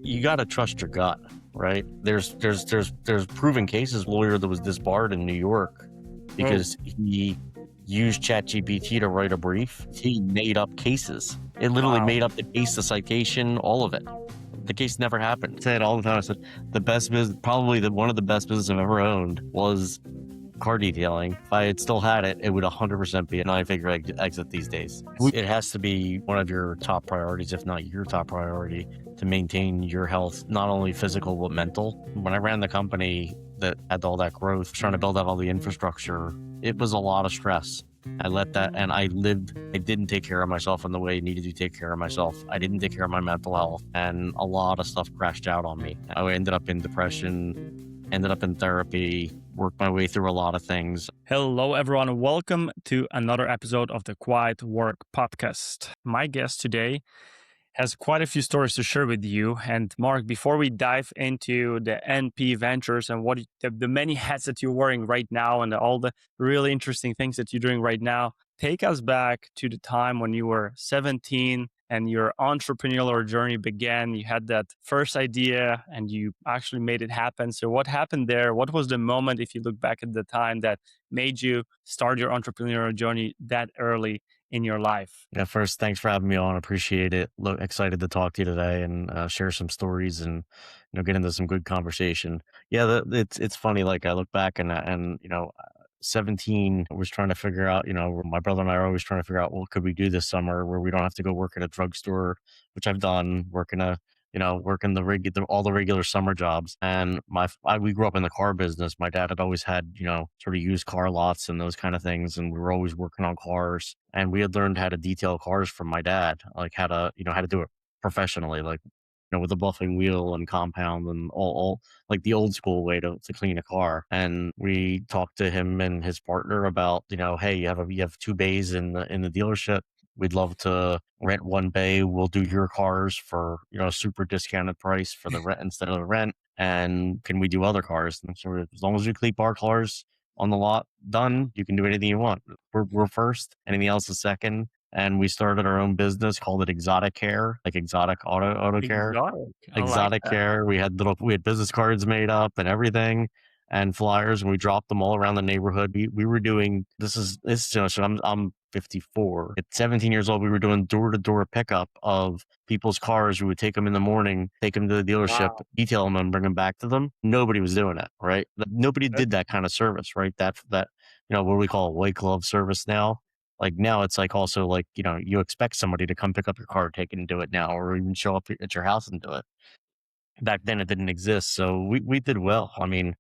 You got to trust your gut, right? There's proven cases. Lawyer that was disbarred in New York because he used ChatGPT to write a brief. He made up cases. It literally made up the case, the citation, all of it. The case never happened. I say it all the time. I said the best business, probably one of the best business I've ever owned was car detailing. If I had still had it, it would 100% be a 9-figure exit these days. It has to be one of your top priorities, if not your top priority, to maintain your health, not only physical, but mental. When I ran the company that had all that growth, trying to build out all the infrastructure, it was a lot of stress. I let that, and I didn't take care of myself in the way I needed to take care of myself. I didn't take care of my mental health, and a lot of stuff crashed out on me. I ended up in depression, ended up in therapy, worked my way through a lot of things. Hello, everyone. Welcome to another episode of the Quiet Work Podcast. My guest today has quite a few stories to share with you. And Marc, before we dive into the NP ventures and what the many hats that you're wearing right now and all the really interesting things that you're doing right now, take us back to the time when you were 17 and your entrepreneurial journey began. You had that first idea and you actually made it happen. So what happened there? What was the moment, if you look back at the time, that made you start your entrepreneurial journey that early in your life? Yeah, first, thanks for having me on. Appreciate it. Look, excited to talk to you today and share some stories and get into some good conversation. Yeah, it's funny. Like I look back and 17 was trying to figure out. My brother and I are always trying to figure out what could we do this summer where we don't have to go work at a drugstore, which I've done. Working all the regular summer jobs. And we grew up in the car business. My dad had always had, sort of used car lots and those kind of things. And we were always working on cars, and we had learned how to detail cars from my dad, like how to do it professionally, like, with a buffing wheel and compound and all like the old school way to clean a car. And we talked to him and his partner about, hey, you have 2 bays in the dealership. We'd love to rent 1 bay. We'll do your cars for, a super discounted price for the rent instead of the rent. And can we do other cars? And so as long as you keep our cars on the lot done, you can do anything you want. We're first, anything else is second. And we started our own business, called it Exotic Care, like exotic auto care. Exotic Care. We had business cards made up and everything, and flyers, and we dropped them all around the neighborhood. We were doing so I'm 54. At 17 years old, we were doing door-to-door pickup of people's cars. We would take them in the morning, take them to the dealership, detail them, and bring them back to them. Nobody was doing it, right? Nobody did that kind of service, right? That what we call a white glove service now. Like now it's like also like, you expect somebody to come pick up your car, take it and do it now, or even show up at your house and do it. Back then it didn't exist. So we did well. I mean,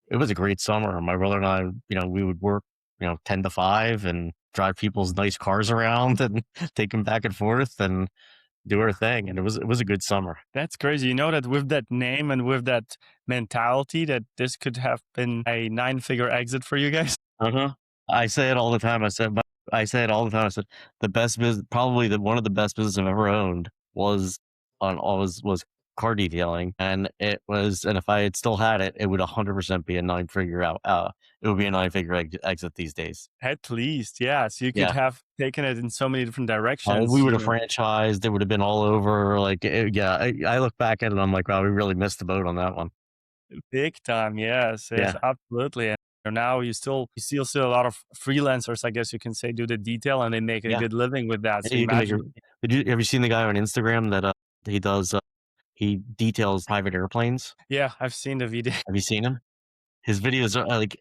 it was a great summer. My brother and I, we would work, 10 to 5 and drive people's nice cars around and take them back and forth and do our thing. And it was a good summer. That's crazy. You know that with that name and with that mentality that this could have been a 9-figure exit for you guys. I say it all the time. I said the best business, probably one of the best business I've ever owned was car detailing. And if I had still had it, it would 100% be a 9-figure it would be a 9-figure exit these days. At least, yeah. So you could have taken it in so many different directions. We would have franchised. It would have been all over. Like, I look back at it and I'm like, wow, we really missed the boat on that one. Big time. Yes, absolutely. And now you still see a lot of freelancers, I guess you can say, do the detail and they make a good living with that. So have you seen the guy on Instagram that he does? He details private airplanes. Yeah, I've seen the video. Have you seen him? His videos are like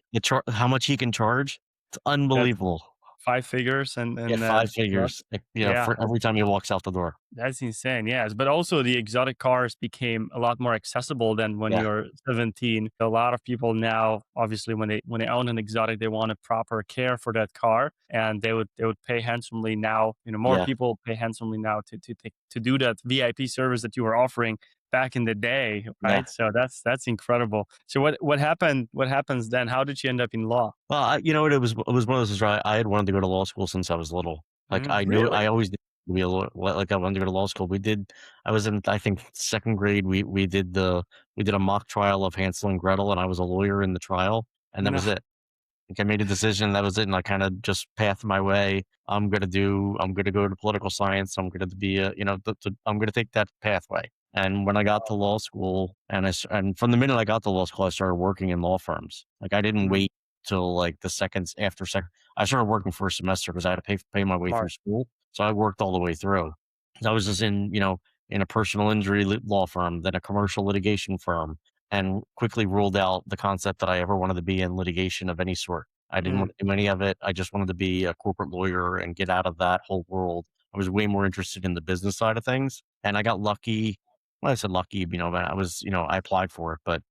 how much he can charge. It's unbelievable. 5 figures and 5 figures. For every time he walks out the door. That's insane. Yes, but also the exotic cars became a lot more accessible than when you were 17. A lot of people now, obviously, when they own an exotic, they want a proper care for that car, and they would pay handsomely now. More people pay handsomely now to do that VIP service that you were offering back in the day, right? So that's incredible. So what happened? What happens then? How did you end up in law? Well, it was one of those. I had wanted to go to law school since I was little. Like I knew I always did be a lawyer. Like I wanted to go to law school. I was in, I think, 2nd grade. We did a mock trial of Hansel and Gretel, and I was a lawyer in the trial, and that was it. Like I made a decision, that was it, and I kind of just pathed my way. I'm gonna go to political science. I'm gonna be I'm gonna take that pathway. And when I got to law school, and from the minute I got to law school, I started working in law firms. Like I didn't Mm, wait till like the seconds after second. I started working for a semester because I had to pay my way through smart. school. So I worked all the way through. So I was just in, in a personal injury law firm, then a commercial litigation firm, and quickly ruled out the concept that I ever wanted to be in litigation of any sort. I didn't Mm, want to do any of it. I just wanted to be a corporate lawyer and get out of that whole world. I was way more interested in the business side of things. And I got lucky. Well, I said lucky, but I was, I applied for it, but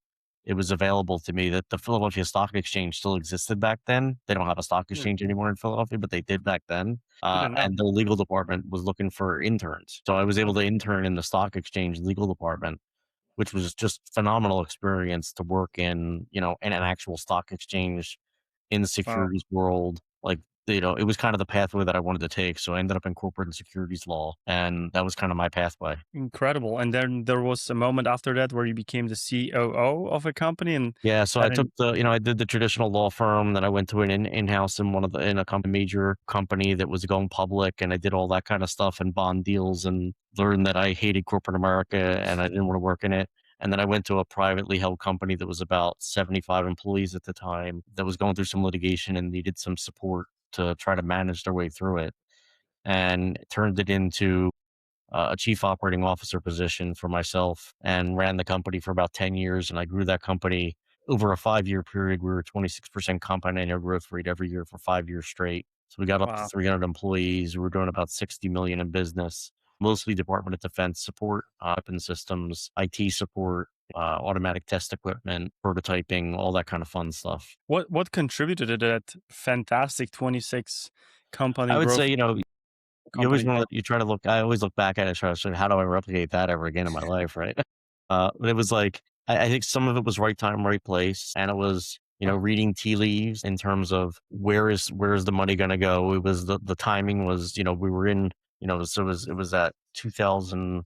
it was available to me that the Philadelphia Stock Exchange still existed back then. They don't have a stock mm, exchange anymore in Philadelphia, but they did back then. didn't know. And the legal department was looking for interns. So I was able Mm, to intern in the stock exchange legal department, which was just phenomenal experience to work in, in an actual stock exchange in the wow. securities world. Like, it was kind of the pathway that I wanted to take. So I ended up in corporate and securities law, and that was kind of my pathway. Incredible. And then there was a moment after that where you became the COO of a company, and Yeah, so that I took I did the traditional law firm, then I went to an in-house in major company that was going public, and I did all that kind of stuff and bond deals and learned that I hated corporate America and I didn't want to work in it. And then I went to a privately held company that was about 75 employees at the time that was going through some litigation and needed some support to try to manage their way through it. And turned it into a chief operating officer position for myself and ran the company for about 10 years. And I grew that company over a 5 year period. We were 26% compound annual growth rate every year for 5 years straight. So we got up to wow. 300 employees. We were doing about 60 million in business, mostly Department of Defense support, weapon systems, IT support, automatic test equipment, prototyping, all that kind of fun stuff. What contributed to that fantastic 26 company I would growth say, you always company want growth? to, you try to look, I always look back at it, try to say, how do I replicate that ever again in my life? Right. But it was like, I think some of it was right time, right place. And it was, Wow. reading tea leaves in terms of where is the money going to go? It was the timing was, we were in, so it was at 2000,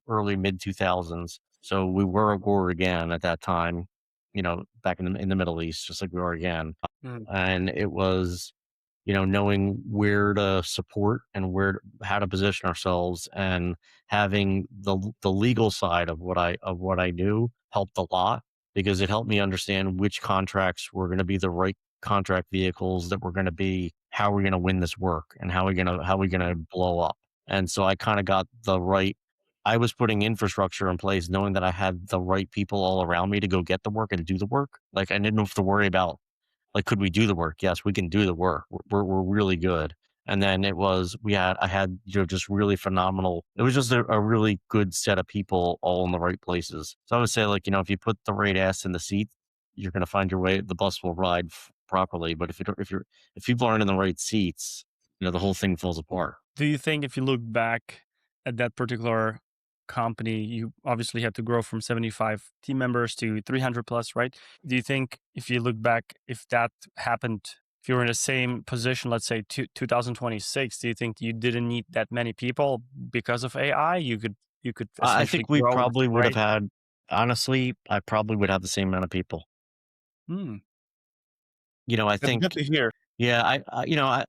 early mid 2000s. So we were at war again at that time, back in the Middle East, just like we are again. Mm, And it was, knowing where to support and how to position ourselves, and having the legal side of what I knew helped a lot because it helped me understand which contracts were going to be the right contract vehicles that were going to be how we're going to win this work and how we going to mm. blow up. And so I kind of got the right. I was putting infrastructure in place, knowing that I had the right people all around me to go get the work and do the work. Like I didn't have to worry about like, could we do the work? Yes, we can do the work. We're really good. And then I had, just really phenomenal. It was just a really good set of people all in the right places. So I would say, like, if you put the right ass in the seat, you're going to find your way. The bus will ride properly. But if you don't, if people aren't in the right seats, the whole thing falls apart. Do you think if you look back at that particular company, you obviously had to grow from 75 team members to 300 plus, right? Do you think if you look back, if that happened, if you were in the same position, let's say 2026, do you think you didn't need that many people because of AI? You could I essentially think we grow at probably the would have rate. had. Honestly, I probably would have the same amount of people. Hmm. I That's good think. to hear. Yeah,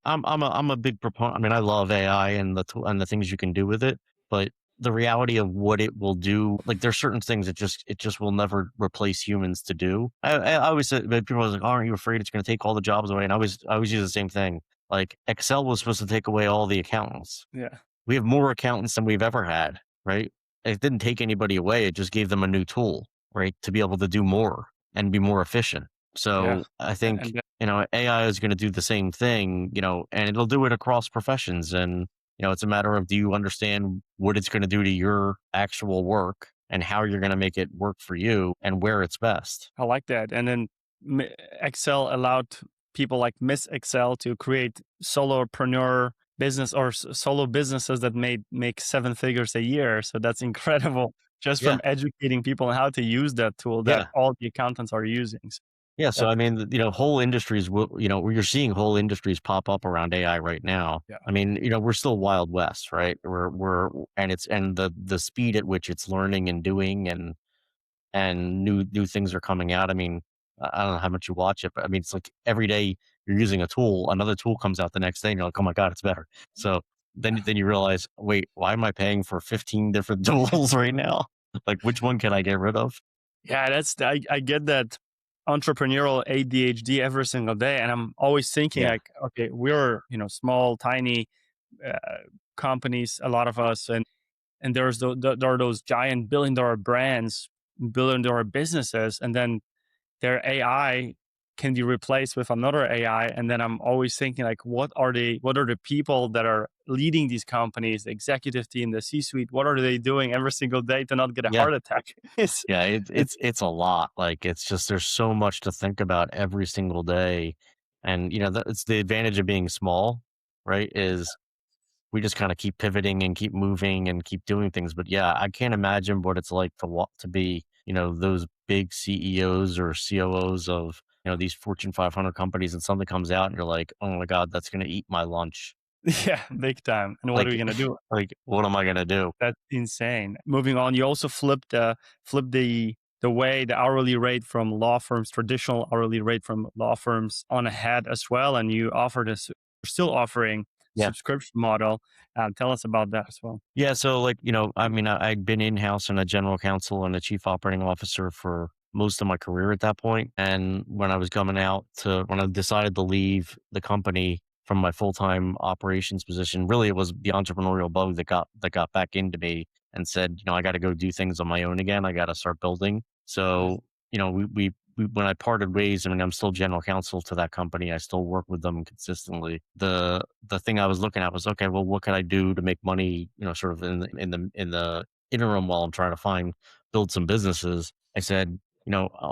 I'm a big proponent. I mean, I love AI and the things you can do with it, but the reality of what it will do, like there's certain things it just will never replace humans to do. I always say, but people are like, "Oh, aren't you afraid it's going to take all the jobs away?" And I always use the same thing. Like Excel was supposed to take away all the accountants. Yeah. We have more accountants than we've ever had, right? It didn't take anybody away. It just gave them a new tool, right, to be able to do more and be more efficient. Yeah. So I think, And AI is going to do the same thing, and it'll do it across professions. And, it's a matter of, do you understand what it's going to do to your actual work and how you're going to make it work for you and where it's best? I like that. And then Excel allowed people like Miss Excel to create solopreneur business or solo businesses that make seven figures a year. So that's incredible. Just Yeah. from educating people on how to use that tool that Yeah. all the accountants are using. So Yeah, so that's I mean, whole industries will, where you're seeing whole industries pop up around AI right now. yeah, I mean, we're still Wild West, right? And the speed at which it's learning and doing and new things are coming out. I mean, I don't know how much you watch it, but I mean, it's like every day you're using a tool, another tool comes out the next day, and you're like, oh my god, it's better. So then you realize, wait, why am I paying for 15 different tools right now? Like, which one can I get rid of? Yeah, I get that entrepreneurial ADHD every single day, and I'm always thinking Yeah, like, okay, we're small, tiny uh, companies, a lot of us, and there are those giant billion-dollar brands, billion-dollar businesses, and then their AI can be replaced with another AI. And then I'm always thinking like, what are the people that are leading these companies, the executive team, the C-suite, what are they doing every single day to not get a yeah, heart attack? yeah. It's It's it's it's a lot. Like, it's just there's so much to think about every single day, and it's the advantage of being small, right? Is we just kind of keep pivoting and keep moving and keep doing things. But yeah, I can't imagine what it's like to be, those big CEOs or COOs of, these Fortune 500 companies, and something comes out and you're like, oh my God, that's going to eat my lunch. yeah, big time. And what are we Like, gonna do? like, what am I going to do? That's insane. Moving on, you also flip the way the hourly rate from law firms, traditional hourly rate from law firms, on a head as well, and you offer this, still offering Yeah. subscription model. Tell us about that as well. Yeah, so like, I mean, I'd been in-house and a general counsel and a chief operating officer for most of my career at that point. And when I decided to leave the company from my full-time operations position, really it was the entrepreneurial bug that got back into me and said, I got to go do things on my own again. I got to start building. So, when I parted ways, I mean, I'm still general counsel to that company. I still work with them consistently. The thing I was looking at was, okay, well, what can I do to make money, sort of in the interim while I'm trying to build some businesses. I said, I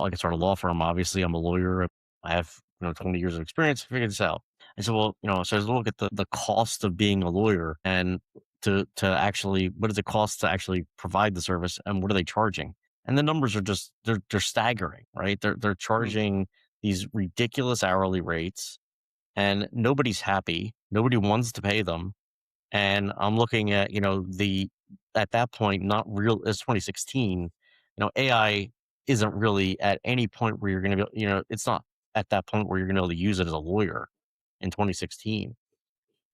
can start a law firm. Obviously, I'm a lawyer. I have 20 years of experience. Figure this out. I said, well, so I was look at the cost of being a lawyer, and to actually, what does it cost to actually provide the service, and what are they charging? And the numbers are just they're staggering, right? They're Mm, charging these ridiculous hourly rates, and nobody's happy. Nobody wants to pay them. And I'm looking at, at that point, not real, it's 2016, AI isn't really at any point where you're going to be, it's not at that point where you're going to be able to use it as a lawyer in 2016,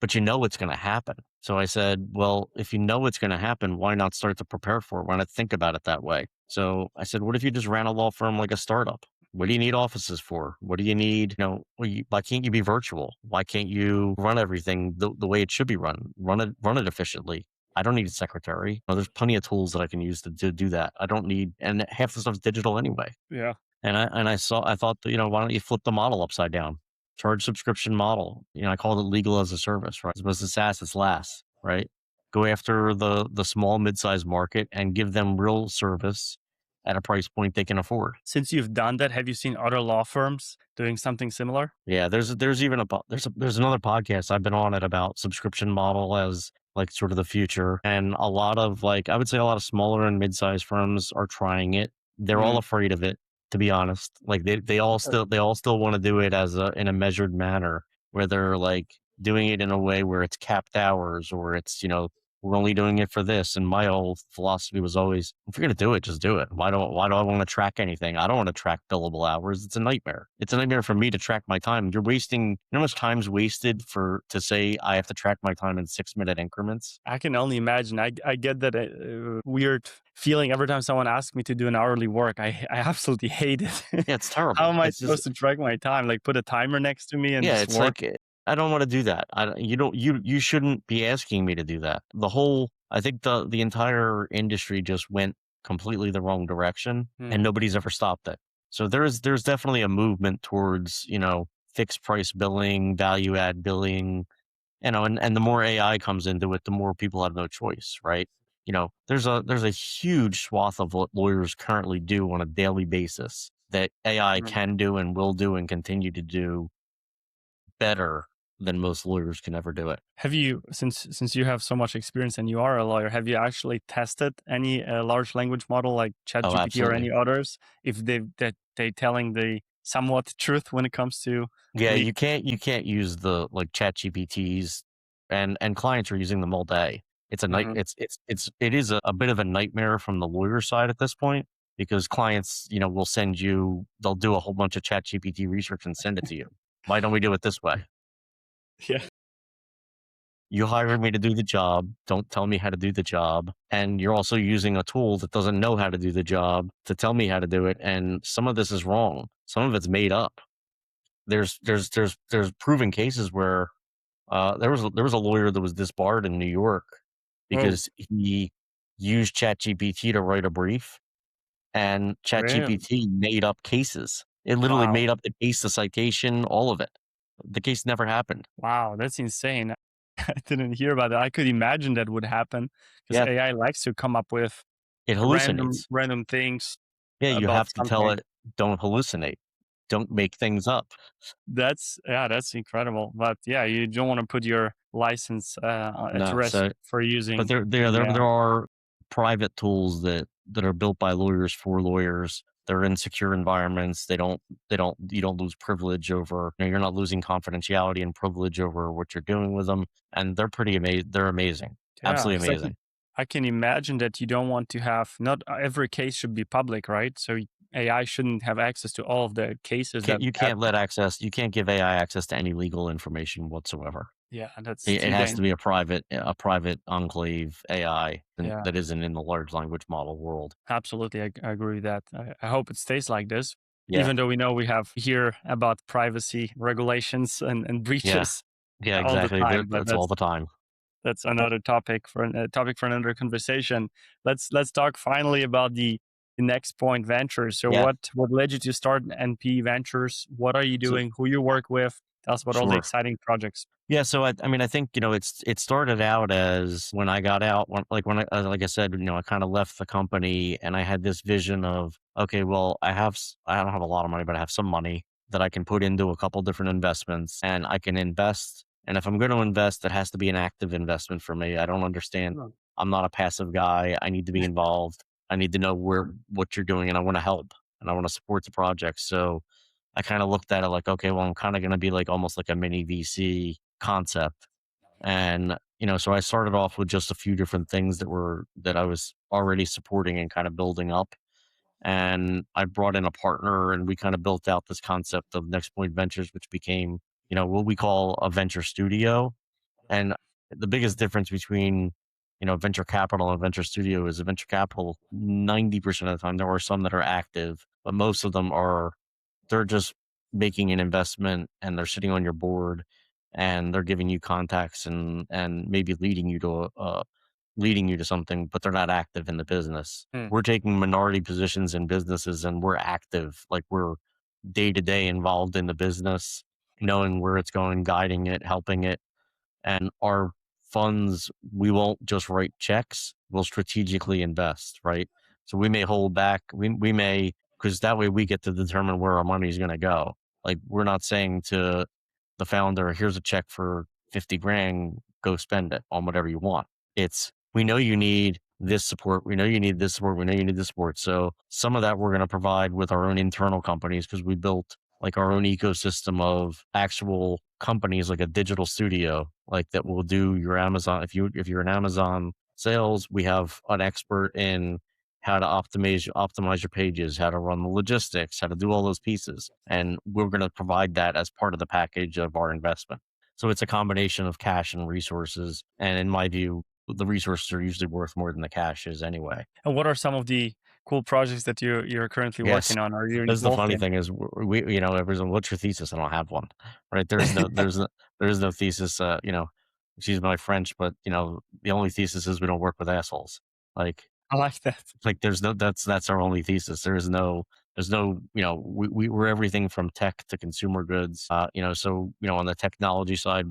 but it's going to happen. So I said, well, if you know it's going to happen, why not start to prepare for it? Why not think about it that way? So I said, what if you just ran a law firm like a startup? What do you need offices for? What do you need? Why can't you be virtual? Why can't you run everything the way it should be run? Run it efficiently. I don't need a secretary. There's plenty of tools that I can use to do that. I don't need, and half the stuff's digital anyway. yeah. I thought that, why don't you flip the model upside down? Charge subscription model. I called it legal as a service, right? As opposed to SaaS, it's LaaS, right? Go after the small mid-sized market and give them real service at a price point they can afford. Since you've done that, have you seen other law firms doing something similar? Yeah, there's even there's another podcast I've been on it about subscription model as like sort of the future, and a lot of, like, I would say a lot of smaller and mid-sized firms are trying it. They're all Mm. afraid of it, to be honest. Like, they all still want to do it as in a measured manner, where they're like doing it in a way where it's capped hours, or it's, we're only doing it for this. And my whole philosophy was always, if you're going to do it, just do it. Why do I want to track anything? I don't want to track billable hours. It's a nightmare. It's a nightmare for me to track my time. You're wasting, how much time's wasted to say I have to track my time in 6-minute increments? I can only imagine. I get that weird feeling every time someone asks me to do an hourly work. I absolutely hate it. Yeah, it's How terrible. am I It's just, supposed to track my time? Like put a timer next to me and yeah, just it's work? like, I don't want to do that. I don't, you shouldn't be asking me to do that. I think the entire industry just went completely the wrong direction, and Hmm. nobody's ever stopped it. So there's definitely a movement towards, fixed price billing, value add billing, and the more AI comes into it, the more people have no choice, right? There's a huge swath of what lawyers currently do on a daily basis that AI Hmm. can do and will do and continue to do better than most lawyers can ever do it. Have you, since you have so much experience and you are a lawyer, have you actually tested any large language model like Oh, ChatGPT or absolutely. any others? If they telling the somewhat truth when it comes to Yeah, le- you can't use the, like, ChatGPTs, and clients are using them all day. It's a night Mhm. it is a bit of a nightmare from the lawyer side at this point, because clients, they'll do a whole bunch of ChatGPT research and send it to you. Why don't we do it this way? Yeah. You hired me to do the job. Don't tell me how to do the job. And you're also using a tool that doesn't know how to do the job to tell me how to do it. And some of this is wrong. Some of it's made up. There's proven cases where there was a lawyer that was disbarred in New York Oh, because he used ChatGPT to write a brief, and really? ChatGPT made up cases. It literally Wow. made up the case, the citation, all of it. The case never happened. Wow, that's insane. I didn't hear about that. I could imagine that would happen because Yeah, AI likes to come up with it random hallucinates. random things Yeah, you about have to tell something. it, "Don't hallucinate. Don't make things up." That's yeah, that's incredible. But yeah, you don't want to put your license at No, risk so for but using there AI. there are private tools that are built by lawyers for lawyers. They're in secure environments. They don't you don't lose privilege over, you're not losing confidentiality and privilege over what you're doing with them, and they're pretty amazing. They're amazing. Yeah, Absolutely because amazing. I can imagine that you don't want to have not every case should be public, right? So AI shouldn't have access to all of the cases that You have. can't you can't give AI access to any legal information whatsoever. Yeah, that's It too has to dangerous. be a private enclave AI Yeah. that isn't in the large language model world. Absolutely, I agree with that. I hope it stays like this, Yeah, even though we know we have hear about privacy regulations and yeah, breaches yeah, all the exactly. time. But That's all the time. that's another topic for a topic for another conversation. Let's talk finally about the next point ventures. So Yeah, what led you to start NP Ventures? What are you so doing? Who you work with? Tell us about all the sure. exciting projects. Yeah, so I mean, I think, it started out as when I got out, like I said, I kind of left the company, and I had this vision of, okay, well, I don't have a lot of money, but I have some money that I can put into a couple different investments, and I can invest. And if I'm going to invest, it has to be an active investment for me. I don't understand. Hmm. I'm not a passive guy. I need to be involved. I need to know what you're doing, and I want to help, and I want to support the project. So I kind of looked at it like, okay, well, I'm kind of going to be like almost like a mini VC concept. And, so I started off with just a few different things that I was already supporting and kind of building up. And I brought in a partner, and we kind of built out this concept of Next Point Ventures, which became, what we call a venture studio. And the biggest difference between, venture capital and venture studio is a venture capital, 90% of the time, there are some that are active, but most of them they're just making an investment, and they're sitting on your board, and they're giving you contacts, and maybe leading you to something, but they're not active in the business. Hmm. We're taking minority positions in businesses, and we're active, like we're day to day involved in the business, knowing where it's going, guiding it, helping it. And our funds, we won't just write checks, we'll strategically invest, right? So we may hold back, we may, because that way we get to determine where our money is going to go. Like, we're not saying to the founder, here's a check for 50 grand, go spend it on whatever you want. It's, we know you need this support, we know you need this support, we know you need this support. So some of that we're going to provide with our own internal companies, because we built like our own ecosystem of actual companies, like a digital studio, like that will do your Amazon. If you're an Amazon sales, we have an expert in how to optimize your pages, how to run the logistics, how to do all those pieces. And we're going to provide that as part of the package of our investment. So it's a combination of cash and resources. And in my view, the resources are usually worth more than the cash is anyway. And what are some of the cool projects that you're currently Yes. working on? Are you That's the involved funny in? thing is, everyone's like, "What's your thesis?" I don't have one, right? There is no thesis, excuse my French, but, the only thesis is we don't work with assholes. Like, I like that. there's no, that's our only thesis. There's no, we're everything from tech to consumer goods. So, on the technology side,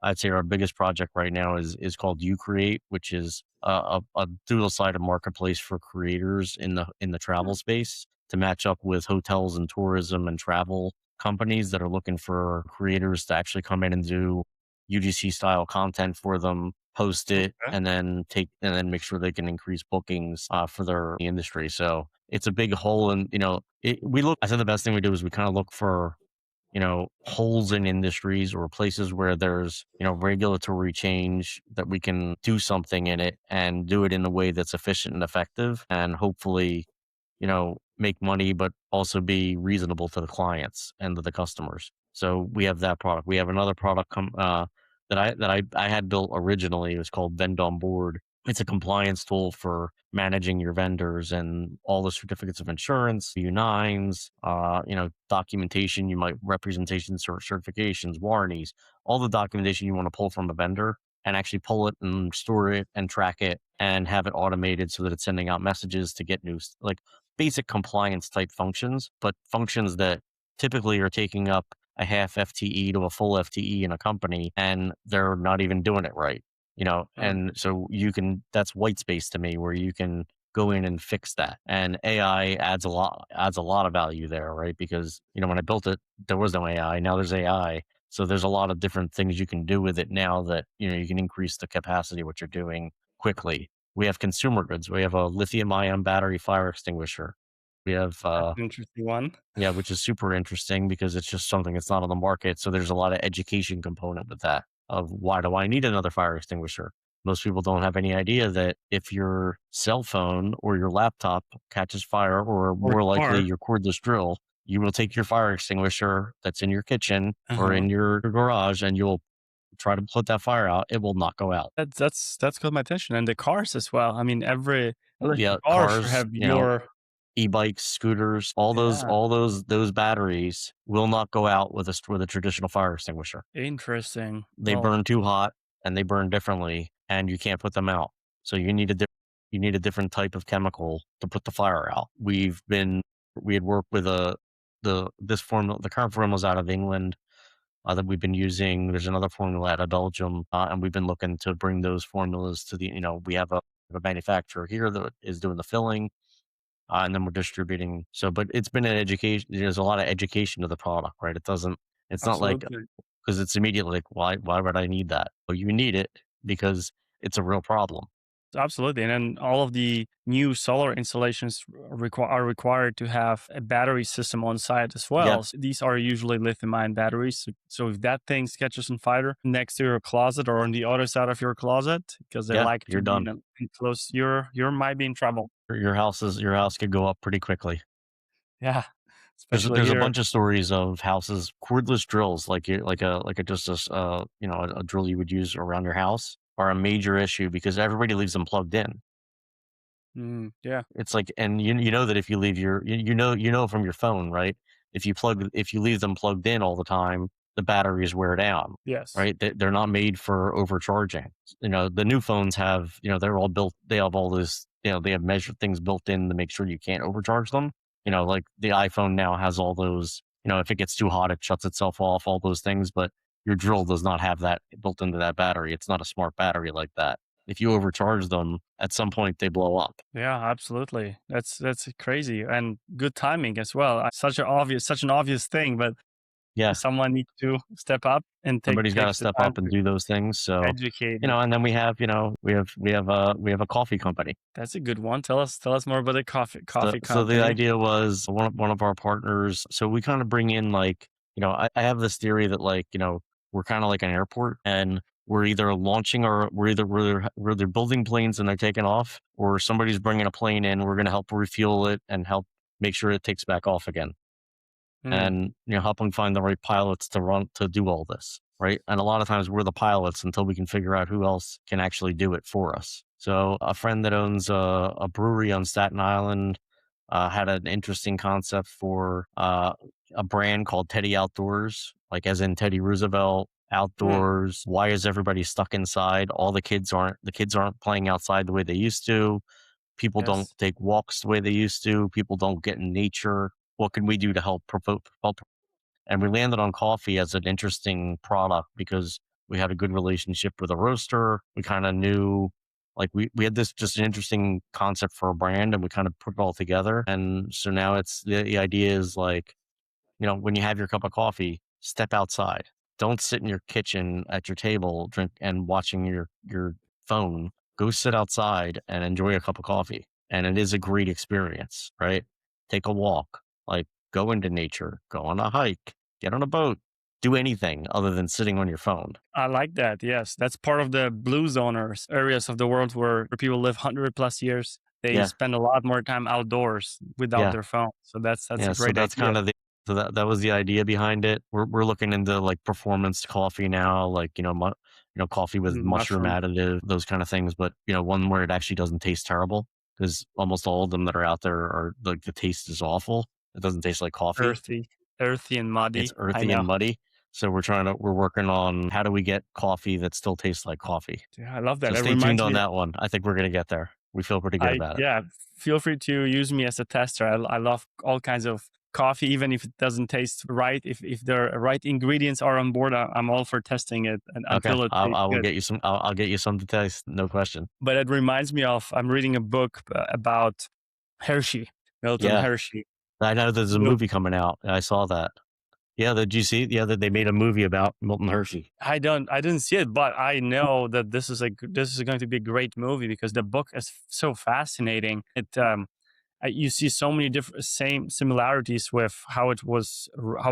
I'd say our biggest project right now is called Ukreate, which is a dual-sided marketplace for creators in the travel space to match up with hotels and tourism and travel companies that are looking for creators to actually come in and do UGC style content for them, post it, Okay. and then make sure they can increase bookings for their industry. So it's a big hole, and I think the best thing we do is we kind of look for holes in industries or places where there's regulatory change that we can do something in it and do it in a way that's efficient and effective, and hopefully make money, but also be reasonable to the clients and to the customers. So we have that product. We have another product that I had built originally. It was called VendOnBoard. It's a compliance tool for managing your vendors and all the certificates of insurance, U9s, documentation, you might representations or certifications, warranties, all the documentation you want to pull from a vendor and actually pull it and store it and track it and have it automated so that it's sending out messages to get news, like basic compliance type functions, but functions that typically are taking up a half FTE to a full FTE in a company and they're not even doing it right, Uh, and so that's white space to me where you can go in and fix that. And AI adds a lot of value there, right? Because, when I built it, there was no AI. Now there's AI. So there's a lot of different things you can do with it now that, you can increase the capacity of what you're doing quickly. We have consumer goods. We have a lithium-ion battery fire extinguisher. We have that's an interesting one. yeah, which is super interesting because it's just something that's not on the market. So there's a lot of education component with that of why do I need another fire extinguisher? Most people don't have any idea that if your cell phone or your laptop catches fire, or Or more likely car. your cordless drill, you will take your fire extinguisher that's in your kitchen or Uh-huh. in your garage and you'll try to put that fire out. It will not go out. That's caught my attention, and the cars as well. I mean, every Yeah, electric car should cars, have your e-bikes, scooters, all those yeah, all those batteries will not go out with a traditional fire extinguisher. interesting. They Well, burn too hot and they burn differently, and you can't put them out. So you need a different type of chemical to put the fire out. We had worked with this formula. The current formula is out of England, that we've been using. There's another formula out of Belgium, and we've been looking to bring those formulas to we have a manufacturer here that is doing the filling, and then we're distributing. So, but it's been an education. There's a lot of education to the product, right? It's not like, absolutely. because it's immediately like, why would I need that? Well, you need it because it's a real problem. Absolutely. And then all of the new solar installations are required to have a battery system on site as Yeah, well. So these are usually lithium ion batteries. So if that thing catches on fire next to your closet or on the other side of your closet, because they yeah, like to you're be done. in close, you might be in trouble. Your house could go up pretty quickly. Yeah. There's Especially there's a here. bunch of stories of houses, cordless drills, like a just a drill you would use around your house, are a major issue because everybody leaves them plugged in. Yeah. It's like, and you know that if you leave you know from your phone, right? If you leave them plugged in all the time, the batteries wear down, Yes. right? They're not made for overcharging. The new phones have, they're all built. They have all this, they have measured things built in to make sure you can't overcharge them. Like the iPhone now has all those. If it gets too hot, it shuts itself off. All those things, but your drill does not have that built into that battery. It's not a smart battery like that. If you overcharge them, at some point they blow up. Yeah, absolutely. That's crazy and good timing as well. Such an obvious thing, but Yeah, someone needs to step up and somebody's got to takes the step time up and to do those things. So, educate it. and then we have, we have a coffee company. That's a good one. Tell us more about the coffee So, coffee so the company. idea was one of our partners. So we kind of bring in, like, I have this theory that, like, we're kind of like an airport, and we're either launching, or we're either building planes and they're taking off, or somebody's bringing a plane in. We're going to help refuel it and help make sure it takes back off again, Hmm. and help them find the right pilots to do all this, right? And a lot of times we're the pilots until we can figure out who else can actually do it for us. So a friend that owns a brewery on Staten Island had an interesting concept for a brand called Teddy Outdoors, like as in Teddy Roosevelt Hmm. outdoors. Why is everybody stuck inside? The kids aren't playing outside the way they used to. People don't Yes. take walks the way they used to. People don't get in nature. What can we do to help? And we landed on coffee as an interesting product because we had a good relationship with a roaster. We kind of knew, like, we had this just an interesting concept for a brand, and we kind of put it all together. And so now the idea is, like, when you have your cup of coffee, step outside. Don't sit in your kitchen at your table, drink and watching your phone. Go sit outside and enjoy a cup of coffee. And it is a great experience, right? Take a walk, like, go into nature, go on a hike, get on a boat, do anything other than sitting on your phone. I like that. Yes, that's part of the blue zoners areas of the world where people live 100 plus years. They Yeah. spend a lot more time outdoors without Yeah. their phone. So that's a Yeah. So great that's kind idea. of So that was the idea behind it. We're looking into like performance coffee now, like coffee with mushroom Mushroom. additive, those kind of things. But one where it actually doesn't taste terrible, because almost all of them that are out there are like the taste is awful. It doesn't taste like coffee. Earthy, earthy and It's muddy. I earthy and know. muddy. So we're working on how do we get coffee that still tastes like coffee. Yeah, I love that. So It stay tuned reminds on me. that one. I think we're gonna get there. We feel pretty good I about it. Yeah. Feel free to use me as a tester. I love all kinds of coffee, even if it doesn't taste right. If the right ingredients are on board, I'm all for testing it and Okay, until it I, tastes I will good. get you some. I'll get you some to taste. No question. But it reminds me of I'm reading a book about Hershey, Milton Yeah, Hershey. I know there's a Mil- movie coming out. I saw that. Yeah, did you see? Yeah, that they made a movie about Milton Hershey. I didn't see it, but I know that this is going to be a great movie because the book is so fascinating. You see so many different same similarities with how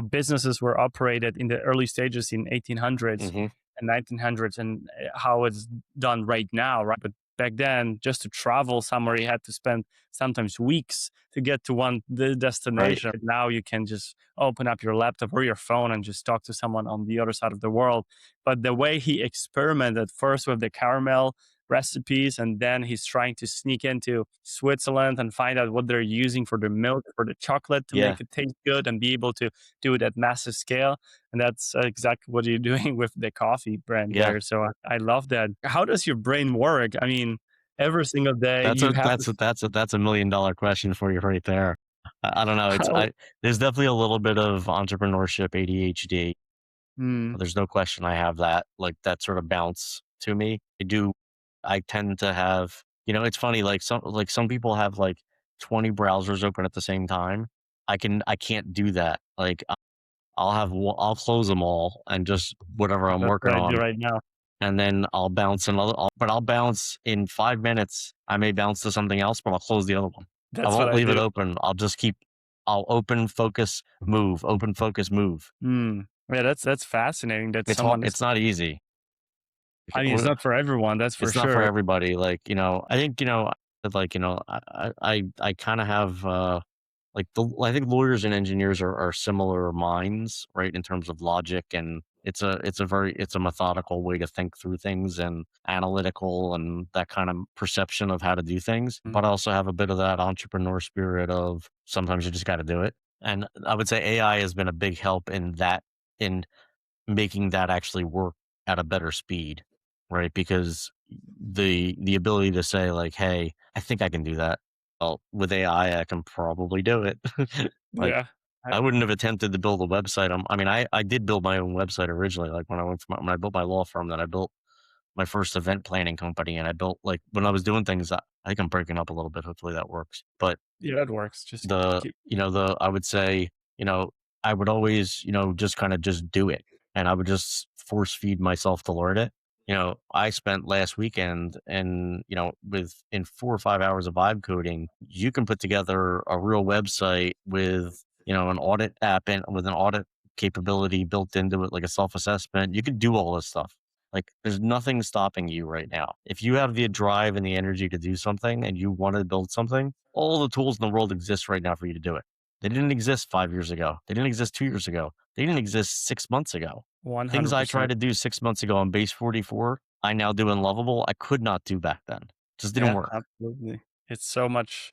businesses were operated in the early stages in 1800s Hmm. and 1900s, and how it's done right now, right? But back then, just to travel somewhere, you had to spend sometimes weeks to get to the Right. destination. Now you can just open up your laptop or your phone and just talk to someone on the other side of the world. But the way he experimented first with the caramel recipes, and then he's trying to sneak into Switzerland and find out what they're using for the milk, for the chocolate to Yeah. make it taste good and be able to do it at massive scale. And that's exactly what you're doing with the coffee brand Yeah. there. So I love that. How does your brain work? I mean, every single day That's you a have that's a this. that's a that's $1 million question for you right there. I don't know. It's How? I There's definitely a little bit of entrepreneurship ADHD. Hmm, There's no question I have that, like that sort of bounce to me. I tend to have, it's funny, like some people have like 20 browsers open at the same time. I can't do that. Like I'll close them all and just whatever I'm that's working what I do on, right now. and then I'll bounce in 5 minutes. I may bounce to something else, but I'll close the other one. I That's what won't I leave it do. open. I'll open, focus, move, open, focus, move. Hmm. Yeah, that's fascinating that It's hard. someone is. It's not easy. I mean, it's not for everyone, that's for It's not for sure. everybody. Like, I think, I kind of have, I think lawyers and engineers are similar minds, right? In terms of logic, and it's a methodical way to think through things, and analytical, and that kind of perception of how to do things. But I also have a bit of that entrepreneur spirit of sometimes you just got to do it. And I would say AI has been a big help in that, in making that actually work at a better speed, right? Because the ability to say like, "Hey, I think I can do that." Well, with AI, I can probably do it. Like, Yeah. I, I wouldn't have attempted to build a website. I mean, I did build my own website originally. Like when I built my law firm, then I built my first event planning company, and I built like when I was doing things. I think I'm breaking up a little bit. Hopefully that works. But yeah, that works. Just the keep. you know the I would say, I would always, just kind of just do it, and I would just force feed myself to learn it. I spent last weekend, and within 4 or 5 hours of vibe coding, you can put together a real website with an audit app, and with an audit capability built into it, like a self-assessment. You can do all this stuff. Like, there's nothing stopping you right now. If you have the drive and the energy to do something and you want to build something, all the tools in the world exist right now for you to do it. They didn't exist 5 years ago. They didn't exist 2 years ago. They didn't exist 6 months ago. Things I tried 100%. to do 6 months ago on base 44, I now do in Lovable. I could not do back then. Just didn't Yeah, work. absolutely. It's so much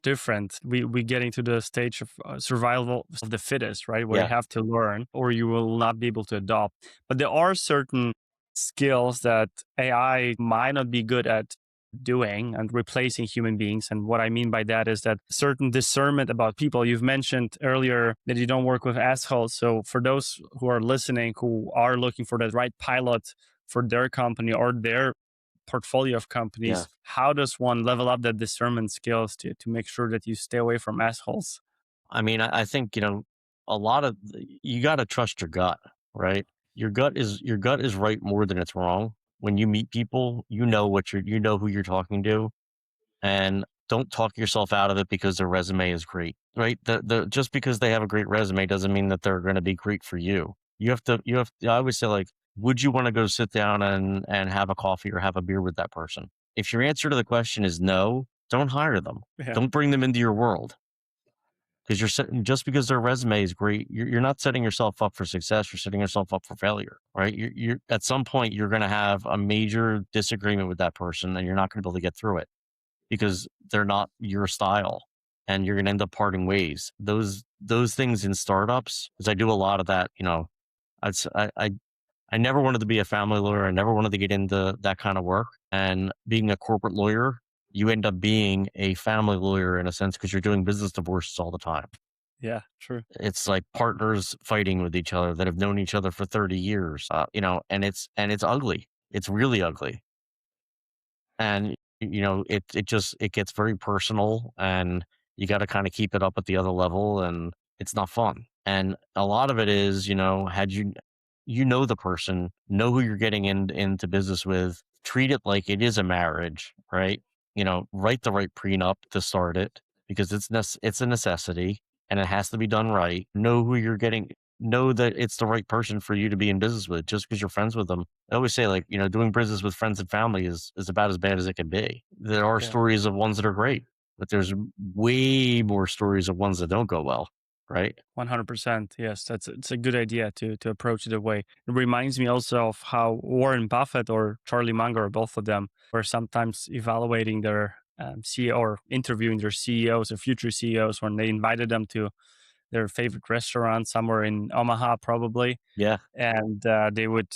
different. We getting to the stage of survival of the fittest, right? Where you Yeah. have to learn, or you will not be able to adopt. But there are certain skills that AI might not be good at doing and replacing human beings. And what I mean by that is that certain discernment about people. You've mentioned earlier that you don't work with assholes. So for those who are listening, who are looking for the right pilot for their company or their portfolio of Yeah. companies, how does one level up that discernment skills to make sure that you stay away from assholes? I mean, I think, a lot of you got to trust your gut, right? Your gut is right more than it's wrong. When you meet people, you know who you're talking to, and don't talk yourself out of it because their resume is great, right? Just because they have a great resume doesn't mean that they're going to be great for you. I always say, like, would you want to go sit down and have a coffee or have a beer with that person? If your answer to the question is no, don't hire them. Yeah. Don't bring them into your world. because just because their resume is great, you're not setting yourself up for success. You're setting yourself up for failure, right? You're at some point you're going to have a major disagreement with that person, and you're not going to be able to get through it because they're not your style, and you're going to end up parting ways. Those things in startups, because I do a lot of that. I'd, s- I never wanted to be a family lawyer. I never wanted to get into that kind of work. And being a corporate lawyer, you end up being a family lawyer in a sense because you're doing business divorces all the time. Yeah, true. It's like partners fighting with each other that have known each other for 30 years, and it's ugly. It's really ugly. And it gets very personal, and you got to kind of keep it up at the other level, and it's not fun. And a lot of it is, had the person, know who you're getting into business with, treat it like it is a marriage, right? Write the right prenup to start it because it's a necessity, and it has to be done right. Know who you're getting, know that it's the right person for you to be in business with. Just because you're friends with them, I always say, like, doing business with friends and family is about as bad as it can be. There are Yeah. stories of ones that are great, but there's way more stories of ones that don't go well, right? 100%. Yes, it's a good idea to approach it that way. It reminds me also of how Warren Buffett or Charlie Munger, both of them, were sometimes evaluating their CEO or interviewing their CEOs or future CEOs when they invited them to their favorite restaurant somewhere in Omaha, probably, Yeah. and they would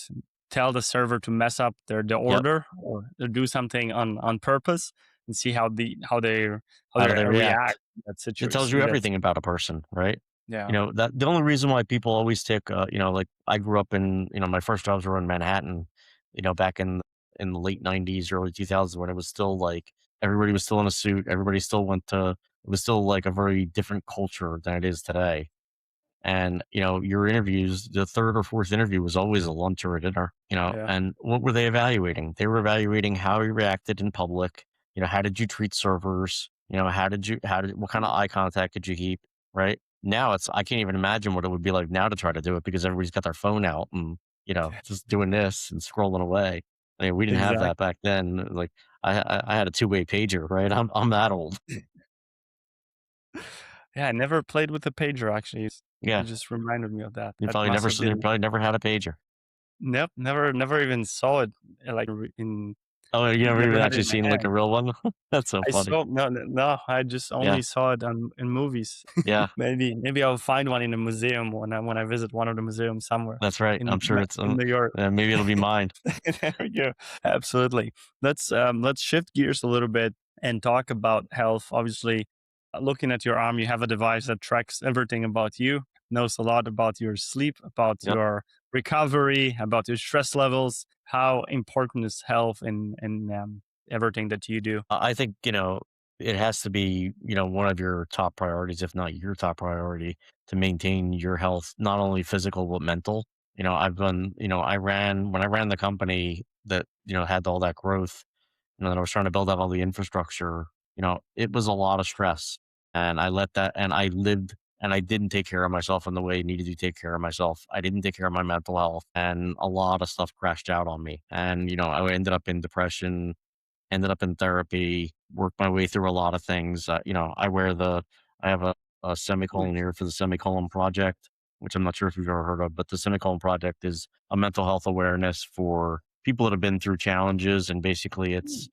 tell the server to mess up the Yep. order or do something on purpose and see how How they do they react? react in that It tells situation. you That's everything about a person, right? yeah, That the only reason why people always take, like I grew up in, my first jobs were in Manhattan, back in the late '90s, early 2000s, when it was still like everybody was still in a suit, everybody still went to. It was still like a very different culture than it is today. And, your interviews, the third or fourth interview was always a lunch or a dinner, yeah. and what were they evaluating? They were evaluating how you reacted in public. How did you treat servers? What kind of eye contact did you keep? Right now, I can't even imagine what it would be like now to try to do it because everybody's got their phone out and, just doing this and scrolling away. I mean, we didn't have Exactly. that back then. Like I had a two-way pager, right? I'm that old. Yeah, I never played with a pager actually. You Yeah. just reminded me of that. You That probably must never, have you been probably never had a pager. nope, never even saw it like in Oh, you never never even had it actually in my seen, like, a hand. real one? That's so I funny. saw no, I just only Yeah, saw it in movies. yeah, Maybe I'll find one in a museum when I visit one of the museums somewhere that's right. I'm sure it's, in New York. maybe it'll be mine. There we go. Absolutely. Let's shift gears a little bit and talk about health. Obviously, looking at your arm, you have a device that tracks everything about you, knows a lot about your sleep, about Yep. your recovery, about your stress levels. How important is health in everything that you do? I think, it has to be, one of your top priorities, if not your top priority, to maintain your health, not only physical, but mental. I've been, when I ran the company that, had all that growth, that I was trying to build out all the infrastructure, it was a lot of stress. And I let that, and I lived, and I didn't take care of myself in the way I needed to take care of myself. I didn't take care of my mental health, and a lot of stuff crashed out on me. And, I ended up in depression, ended up in therapy, worked my way through a lot of things. I have a semicolon here for the Semicolon Project, which I'm not sure if you've ever heard of, but the Semicolon Project is a mental health awareness for people that have been through challenges. And basically it's,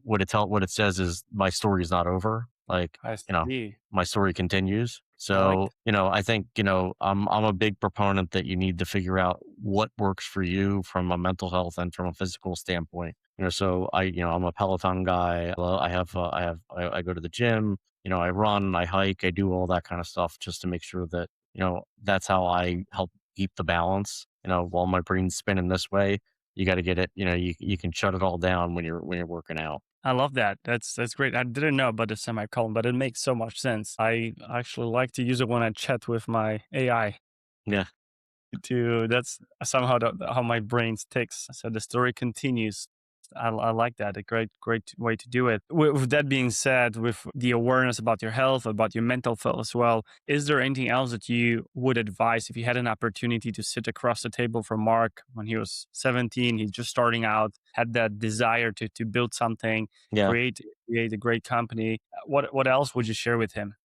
what it says is my story is not over. Like, I see. my story continues. I like So, I think, I'm a big proponent that you need to figure out what works for you from a mental health and from a physical standpoint. So I'm a Peloton guy. Well, I go to the gym, I run, I hike, I do all that kind of stuff just to make sure that, that's how I help keep the balance. While my brain's spinning this way, you got to get it, you can shut it all down when you're working out. I love that. That's great. I didn't know about the semicolon, but it makes so much sense. I actually like to use it when I chat with my AI. Yeah. To that's somehow how my brain ticks. So the story continues. I like that. A great way to do it. With that being said, with the awareness about your health, about your mental health as well, is there anything else that you would advise if you had an opportunity to sit across the table from Mark when he was 17, he's just starting out, had that desire to build something, Yeah. create create a great company. What else would you share with him?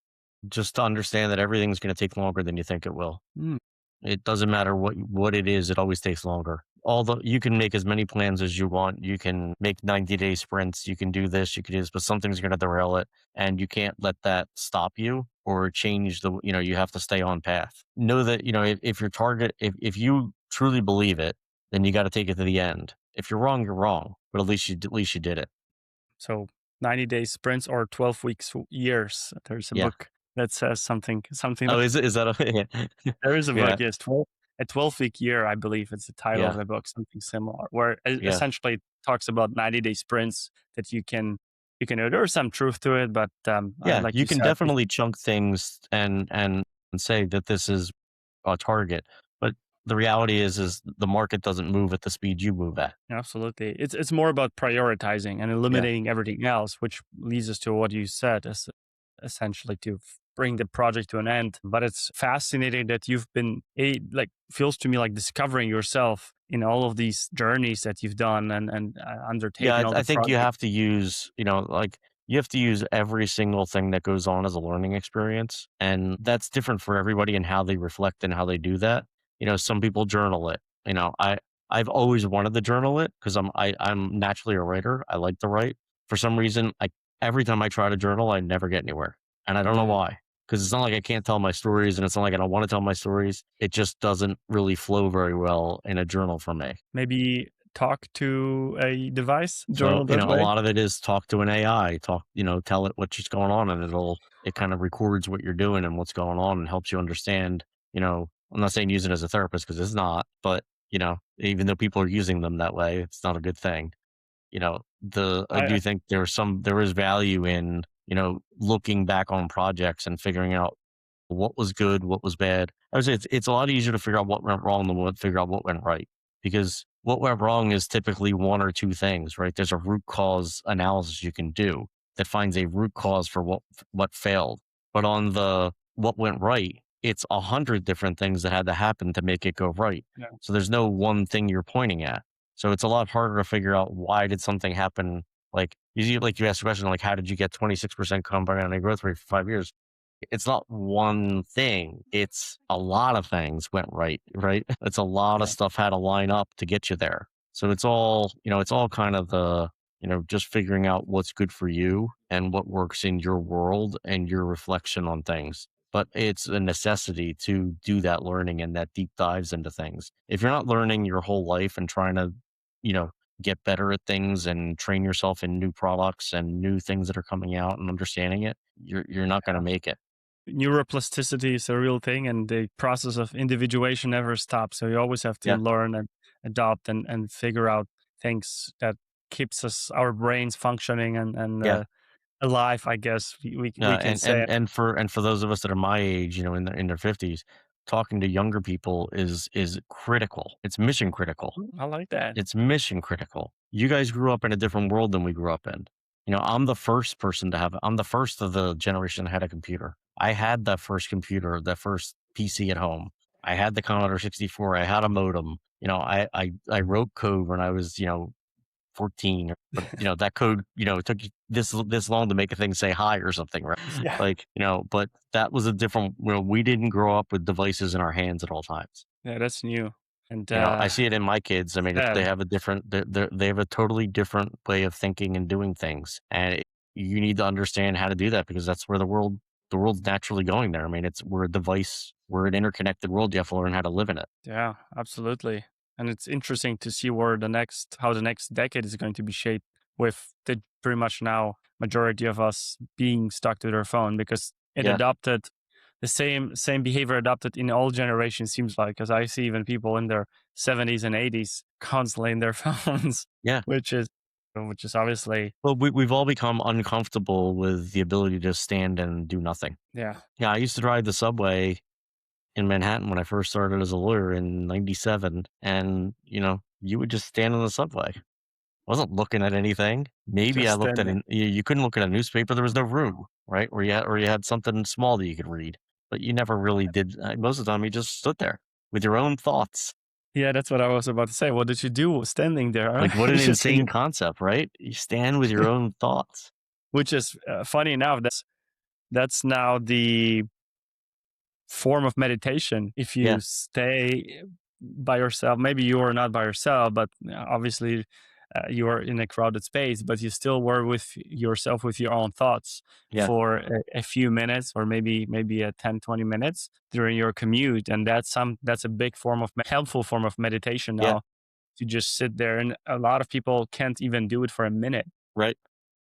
just to understand that everything's going to take longer than you think it will. Mm. It doesn't matter what it is, it always takes longer. Although you can make as many plans as you want, you can make 90-day sprints, you can do this, you can do this, but something's going to derail it, and you can't let that stop you or change you have to stay on path. Know that, if your target, if you truly believe it, then you got to take it to the end. If you're wrong, you're wrong, but at least you did it. So 90-day sprints or 12 weeks, years. There's a Yeah. book that says something Oh, like is that a, there is a book, yeah, yes, 12, a 12-week year, I believe it's the title of yeah, the book, something similar, where yeah. essentially it talks about 90-day sprints that you can do. There's some truth to it, but Yeah, like you you can said, definitely chunk things and say that this is a target, but the reality is the market doesn't move at the speed you move at. absolutely. It's more about prioritizing and Yeah. eliminating everything else, which leads us to what you said, as essentially to bring the project to an end. But it's fascinating that you've been feels to me like discovering yourself in all of these journeys that you've done and Yeah, undertaken all I the think you projects. have to use, you have to use every single thing that goes on as a learning experience, and that's different for everybody and how they reflect and how they do that. Some people journal it. I've always wanted to journal it because I'm naturally a writer. I like to write. For some reason, every time I try to journal, I never get anywhere, and I don't know Mm. why. Because it's not like I can't tell my stories, and it's not like I don't want to tell my stories. It just doesn't really flow very well in a journal for me. Maybe talk to a device, So, journal that a way. lot of it is talk to an AI, tell it what's going on, and it kind of records what you're doing and what's going on and helps you understand, I'm not saying use it as a therapist because it's not, but, even though people are using them that way, it's not a good thing. I I do think there is value in, looking back on projects and figuring out what was good, what was bad. I would say it's a lot easier to figure out what went wrong than figure out what went right. Because what went wrong is typically one or two things, right? There's a root cause analysis you can do that finds a root cause for what failed. But on the what went right, it's 100 different things that had to happen to make it go right. Yeah. So there's no one thing you're pointing at. So it's a lot harder to figure out why did something happen. You asked a question like, how did you get 26% compound annual growth rate for 5 years? It's not one thing. It's a lot of things went right, right? It's a lot of Yeah. stuff had to line up to get you there. So it's all kind of just figuring out what's good for you and what works in your world and your reflection on things. But it's a necessity to do that learning and that deep dives into things. If you're not learning your whole life and trying to, you know, get better at things and train yourself in new products and new things that are coming out and understanding it, you're not going to make it. Neuroplasticity is a real thing, and the process of individuation never stops. So you always have to Yeah. learn and adopt and figure out things that keeps our brains functioning and Yeah. alive. I guess we can And say. for those of us that are my age, in their 50s, talking to younger people is critical. It's mission critical. I like that. It's mission critical. You guys grew up in a different world than we grew up in. I'm the first of the generation that had a computer. I had that first computer, that first PC at home. I had the Commodore 64. I had a modem. I wrote code when I was, 14, but that code, it took you this long to make a thing say hi or something, right? Yeah, But that was a different, we didn't grow up with devices in our hands at all times. yeah, that's new. And I see it in my kids. I mean, they sad. have they have a totally different way of thinking and doing things. And you need to understand how to do that because that's where the world's naturally going there. I mean, we're an interconnected world. You have to learn how to live in it. Yeah, absolutely. And it's interesting to see how the next decade is going to be shaped with the pretty much now majority of us being stuck to their phone because it Yeah. adopted the same behavior adopted in all generations seems like because I see even people in their 70s and 80s constantly in their phones, Yeah. which is obviously Well, we've all become uncomfortable with the ability to stand and do nothing. yeah. Yeah, I used to ride the subway in Manhattan when I first started as a lawyer in '97, and you would just stand on the subway. I wasn't looking at anything. Maybe I Just looked at standing. you couldn't look at a newspaper. There was no room, right? Or you had something small that you could read, but you never really did. Most of the time, you just stood there with your own thoughts. Yeah, that's what I was about to say. What did you do standing there? Like, what an It's just insane concept, right? You stand with your own thoughts. which is funny enough. that's now the form of meditation. If you Yeah, stay by yourself, maybe you are not by yourself, but obviously you are in a crowded space, but you still were with yourself with your own thoughts yeah, for a few minutes, or maybe a 10-20 minutes during your commute. And that's a big form of helpful form of meditation yeah, now, to just sit there. And a lot of people can't even do it for a minute, right.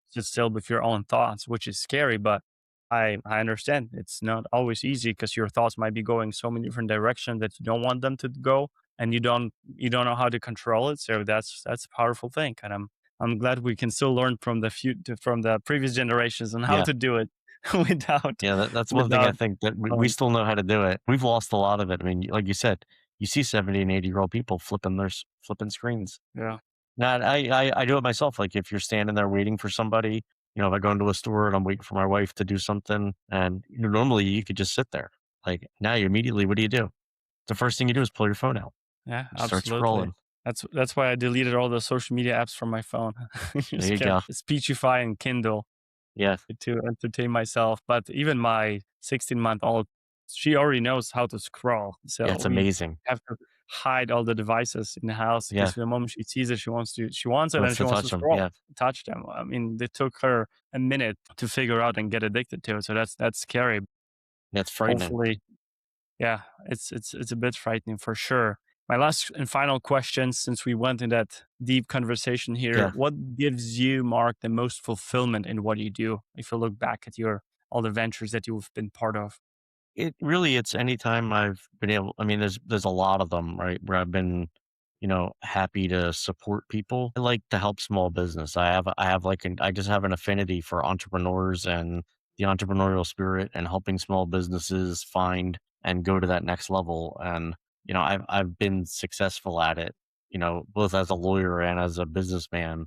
sit still with your own thoughts, which is scary. But I understand it's not always easy, because your thoughts might be going so many different directions that you don't want them to go, and you don't know how to control it. So that's a powerful thing, and I'm glad we can still learn from from the previous generations on how Yeah, to do it without yeah, that's one thing I without think that we going. still know how to do it. We've lost a lot of it. I mean, like you said, you see 70 and 80-year-old people flipping screens. Yeah, Now, I do it myself. Like if you're standing there waiting for somebody, if I go into a store and I'm waiting for my wife to do something, and normally you could just sit there. Like now, you immediately, what do? The first thing you do is pull your phone out, yeah, you start absolutely. scrolling. That's why I deleted all the social media apps from my phone. There Just you kept go. Speechify and Kindle Yeah, to entertain myself. But even my 16-month-old, she already knows how to scroll. yeah, So it's we amazing. have to hide all the devices in the house, Yeah, because the moment she sees it, she wants it, and wants she to wants to touch them. scroll, Yeah, touch them. I mean, it took her a minute to figure out and get addicted to it. So that's scary. that's frightening. Hopefully, yeah, it's a bit frightening for sure. My last and final question, since we went in that deep conversation here, Yeah. what gives you, Mark, the most fulfillment in what you do? If you look back at your all the ventures that you've been part of. It's anytime I've been able, I mean, there's a lot of them, right, where I've been, happy to support people. I like to help small business. I have I just have an affinity for entrepreneurs and the entrepreneurial spirit and helping small businesses find and go to that next level. And, I've been successful at it, both as a lawyer and as a businessman,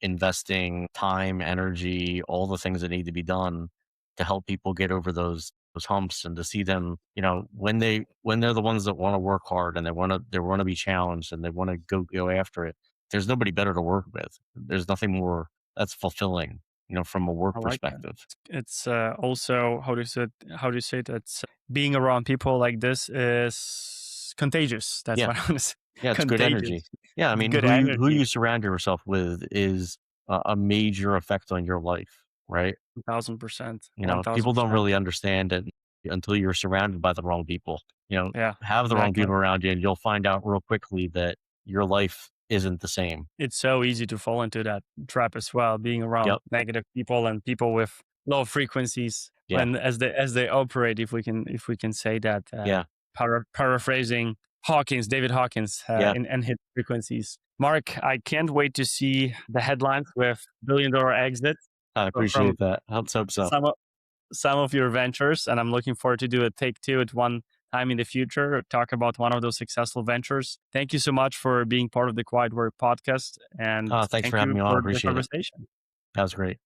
investing time, energy, all the things that need to be done to help people get over those humps and to see them, when they're the ones that want to work hard and they want to be challenged and they want to go after it. There's nobody better to work with. There's nothing more that's fulfilling, from a work I like that. perspective. It's also, how do you say that? Being around people like this is contagious. That's Yeah. what I want to say. Yeah, it's good Contagious. energy. Yeah, I It's mean, good who you energy. surround yourself with is a major effect on your life, right? 1,000%. People don't 1,000%. really understand it until you're surrounded by the wrong people. Yeah, Have the wrong exactly. people around you, and you'll find out real quickly that your life isn't the same. It's so easy to fall into that trap as well, being around Yep. negative people and people with low frequencies, Yeah. when as they operate, if we can say that, Yeah. paraphrasing Hawkins, David Hawkins, Yeah. in hit frequencies. Mark, I can't wait to see the headlines with billion-dollar exit I from appreciate that. Let's hope so. some of your ventures, and I'm looking forward to do a take two at one time in the future, talk about one of those successful ventures. Thank you so much for being part of the Quiet Work podcast, and Thanks for thank having you me on. I for the appreciate it. conversation. That was great.